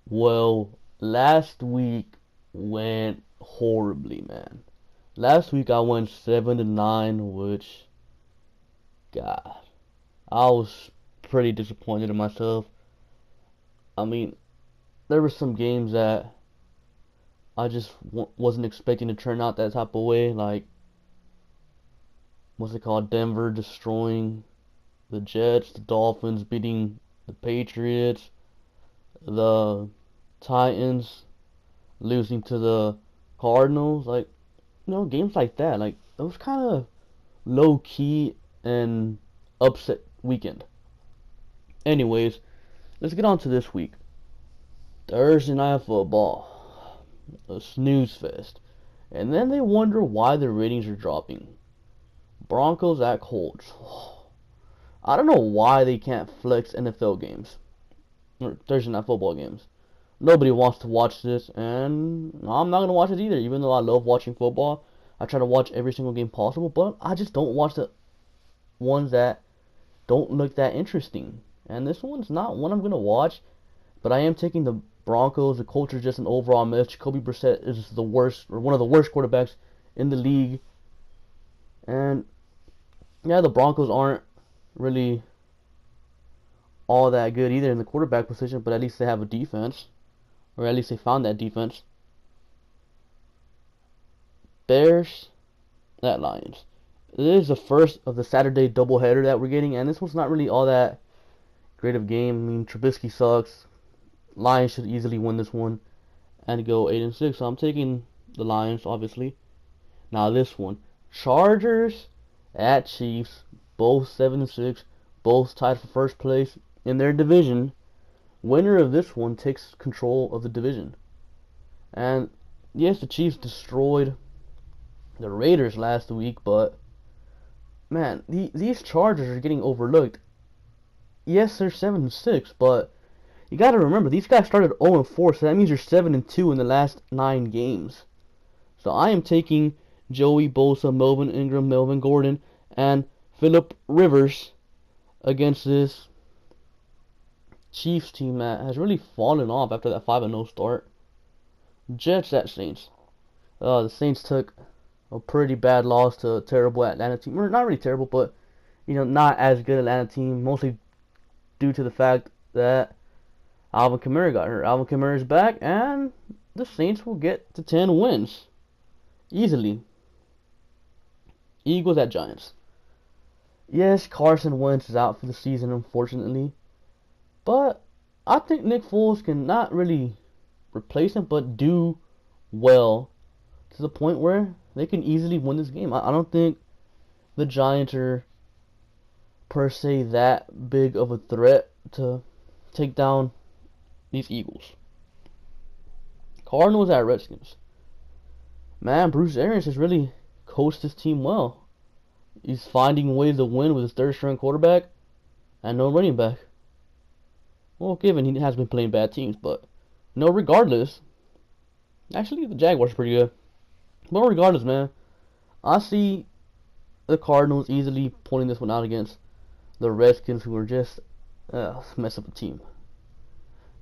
Well, last week went horribly, man. Last week I went 7-9, which, God, I was pretty disappointed in myself. I mean, there were some games that I just wasn't expecting to turn out that type of way. Like, what's it called? Denver destroying the Jets, the Dolphins beating the Patriots, the Titans losing to the Cardinals. Like, games like that. Like, it was kind of low key and upset weekend. Anyways, let's get on to this week. Thursday night football, a snooze fest, and then they wonder why the ratings are dropping. Broncos at Colts. I don't know why they can't flex NFL games or Thursday night football games. Nobody wants to watch this, and I'm not gonna watch it either. Even though I love watching football, I try to watch every single game possible, but I just don't watch the ones that don't look that interesting. And this one's not one I'm gonna watch, but I am taking the Broncos. The Colts are just an overall mess. Jacoby Brissett is the worst, or one of the worst quarterbacks in the league. And yeah, the Broncos aren't really all that good either in the quarterback position, but at least they have a defense, or at least they found that defense. Bears at Lions. This is the first of the Saturday doubleheader that we're getting, and this one's not really all that great of a game. I mean, Trubisky sucks. Lions should easily win this one and go 8-6. So I'm taking the Lions, obviously. Now this one, Chargers at Chiefs, both 7-6, both tied for first place in their division. Winner of this one takes control of the division. And yes, the Chiefs destroyed the Raiders last week, but man, these Chargers are getting overlooked. Yes, they're 7-6, but you got to remember these guys started 0-4, so that means you're 7-2 in the last 9 games. So I am taking Joey Bosa, Melvin Ingram, Melvin Gordon, and Phillip Rivers against this Chiefs team that has really fallen off after that 5-0 start. Jets at Saints. The Saints took a pretty bad loss to a terrible Atlanta team. Or not really terrible, but not as good Atlanta team. Mostly due to the fact that Alvin Kamara got hurt. Alvin Kamara is back, and the Saints will get to 10 wins easily. Eagles at Giants. Yes, Carson Wentz is out for the season, unfortunately, but I think Nick Foles can not really replace him, but do well to the point where they can easily win this game. I don't think the Giants are per se that big of a threat to take down these Eagles. Cardinals at Redskins. Man, Bruce Arians has really coached his team well. He's finding ways to win with his third-string quarterback and no running back. Well, given he has been playing bad teams, but regardless. Actually, the Jaguars are pretty good. But regardless, man, I see the Cardinals easily pulling this one out against the Redskins, who are just mess up a team.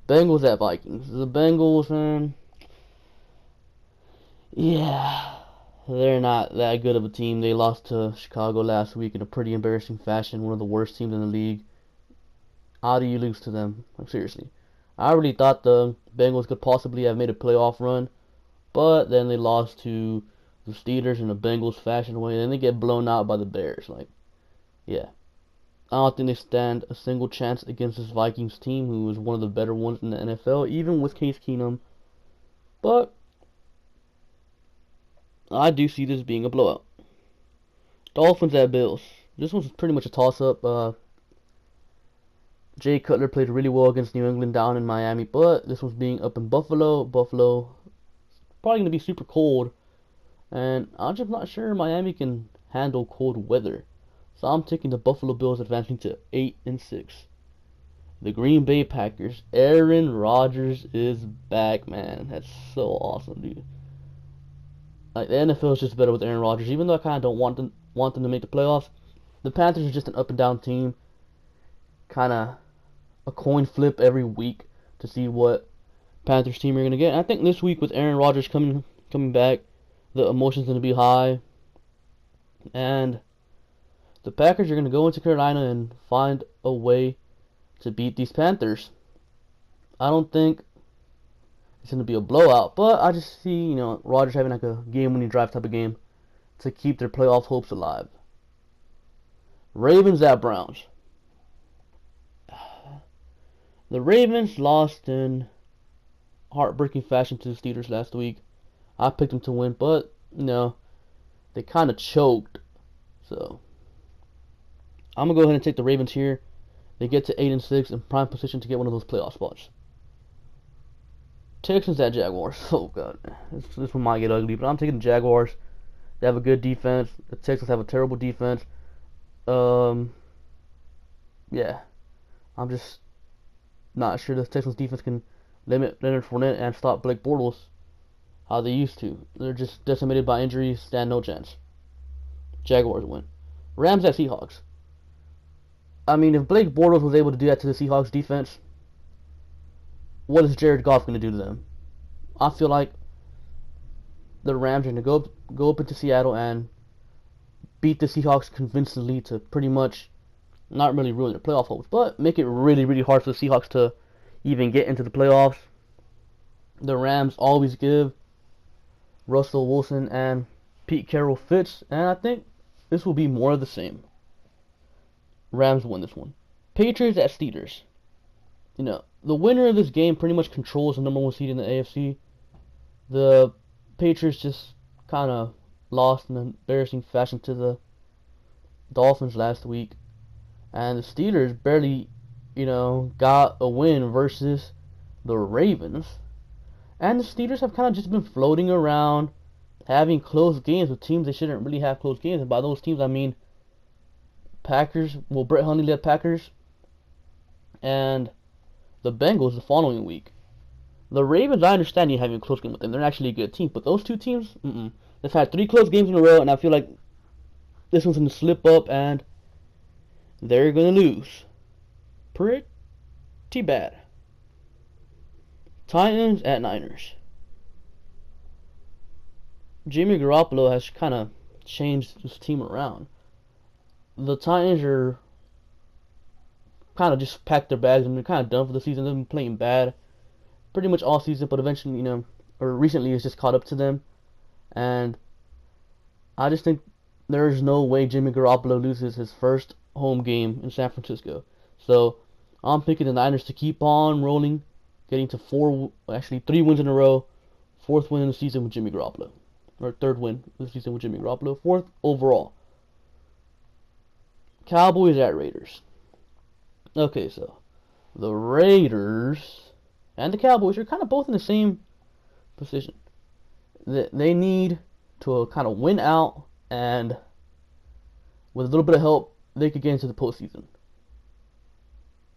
Bengals at Vikings. The Bengals, man, yeah, they're not that good of a team. They lost to Chicago last week in a pretty embarrassing fashion. One of the worst teams in the league. How do you lose to them? Like, seriously. I really thought the Bengals could possibly have made a playoff run, but then they lost to the Steelers in a Bengals fashion way, and then they get blown out by the Bears. Like, yeah. I don't think they stand a single chance against this Vikings team, who is one of the better ones in the NFL, even with Case Keenum. But I do see this being a blowout. Dolphins at Bills. This one's pretty much a toss-up. Jay Cutler played really well against New England down in Miami, but this one's being up in Buffalo. Buffalo probably going to be super cold, and I'm just not sure Miami can handle cold weather. So I'm taking the Buffalo Bills advancing to 8-6. The Green Bay Packers. Aaron Rodgers is back, man. That's so awesome, dude. Like, the NFL is just better with Aaron Rodgers. Even though I kind of don't want them to make the playoffs, the Panthers are just an up and down team. Kind of a coin flip every week to see what Panthers team you're gonna get. And I think this week with Aaron Rodgers coming back, the emotions gonna be high, and the Packers are gonna go into Carolina and find a way to beat these Panthers. I don't think it's gonna be a blowout, but I just see Rodgers having like a game-winning drive type of game to keep their playoff hopes alive. Ravens at Browns. The Ravens lost in heartbreaking fashion to the Steelers last week. I picked them to win, but they kind of choked. So I'm gonna go ahead and take the Ravens here. They get to 8-6 in prime position to get one of those playoff spots. Texans at Jaguars. Oh god, this one might get ugly, but I'm taking the Jaguars. They have a good defense. The Texans have a terrible defense. Yeah, I'm just not sure the Texans defense can limit Leonard Fournette and stop Blake Bortles how they used to. They're just decimated by injuries. Stand no chance. Jaguars win. Rams at Seahawks. I mean, if Blake Bortles was able to do that to the Seahawks defense, what is Jared Goff going to do to them? I feel like the Rams are going to go up into Seattle and beat the Seahawks convincingly to pretty much not really ruin their playoff hopes, but make it really, really hard for the Seahawks to even get into the playoffs. The Rams always give Russell Wilson and Pete Carroll fits, and I think this will be more of the same. Rams win this one. Patriots at Steelers. The winner of this game pretty much controls the number one seed in the AFC. The Patriots just kind of lost in embarrassing fashion to the Dolphins last week. And the Steelers barely, got a win versus the Ravens. And the Steelers have kind of just been floating around, having close games with teams they shouldn't really have close games. And by those teams, I mean Packers. Well, Brett Hundley led Packers. And the Bengals the following week. The Ravens, I understand you having a close game with them. They're actually a good team. But those two teams, they've had 3 close games in a row, and I feel like this one's going to slip up, and they're going to lose. Pretty bad. Titans at Niners. Jimmy Garoppolo has kind of changed his team around. The Titans are kind of just packed their bags and they're kind of done for the season. They've been playing bad pretty much all season, but eventually, or recently it's just caught up to them. And I just think there's no way Jimmy Garoppolo loses his first home game in San Francisco. So I'm picking the Niners to keep on rolling, getting to 3 wins in a row, 4th win in the season with Jimmy Garoppolo. Or 3rd win of the season with Jimmy Garoppolo, 4th overall. Cowboys at Raiders. Okay, so the Raiders and the Cowboys are kind of both in the same position. They need to kind of win out, and with a little bit of help, they could get into the postseason.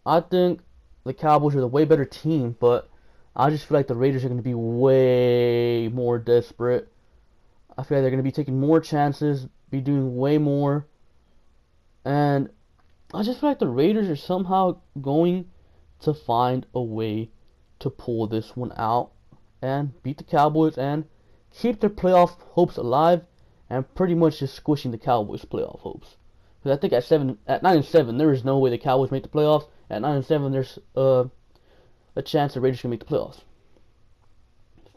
I think the Cowboys are the way better team, but I just feel like the Raiders are going to be way more desperate. I feel like they're going to be taking more chances, be doing way more, and I just feel like the Raiders are somehow going to find a way to pull this one out and beat the Cowboys and keep their playoff hopes alive and pretty much just squishing the Cowboys' playoff hopes. Because I think at 9-7, there is no way the Cowboys make the playoffs. At 9-7, there's a chance the Raiders can make the playoffs.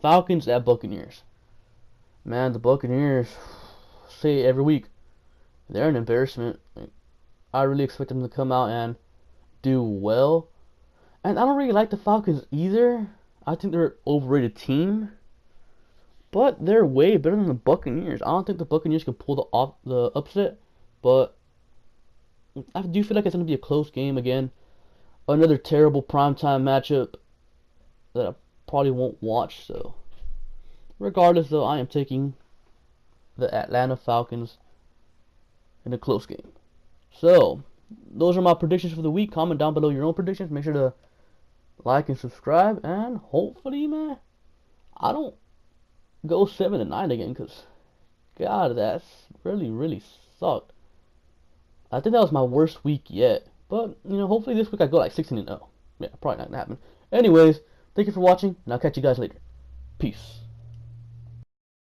Falcons at Buccaneers. Man, the Buccaneers, say it every week, they're an embarrassment. I really expect them to come out and do well. And I don't really like the Falcons either. I think they're an overrated team. But they're way better than the Buccaneers. I don't think the Buccaneers can pull the upset. But I do feel like it's going to be a close game again. Another terrible primetime matchup that I probably won't watch. So, regardless, though, I am taking the Atlanta Falcons in a close game. So, those are my predictions for the week. Comment down below your own predictions. Make sure to like and subscribe. And hopefully, man, I don't go 7-9 again. Because, God, that's really, really sucked. I think that was my worst week yet. But, hopefully this week I go like 16-0. Yeah, probably not going to happen. Anyways, Thank you for watching, and I'll catch you guys later. Peace.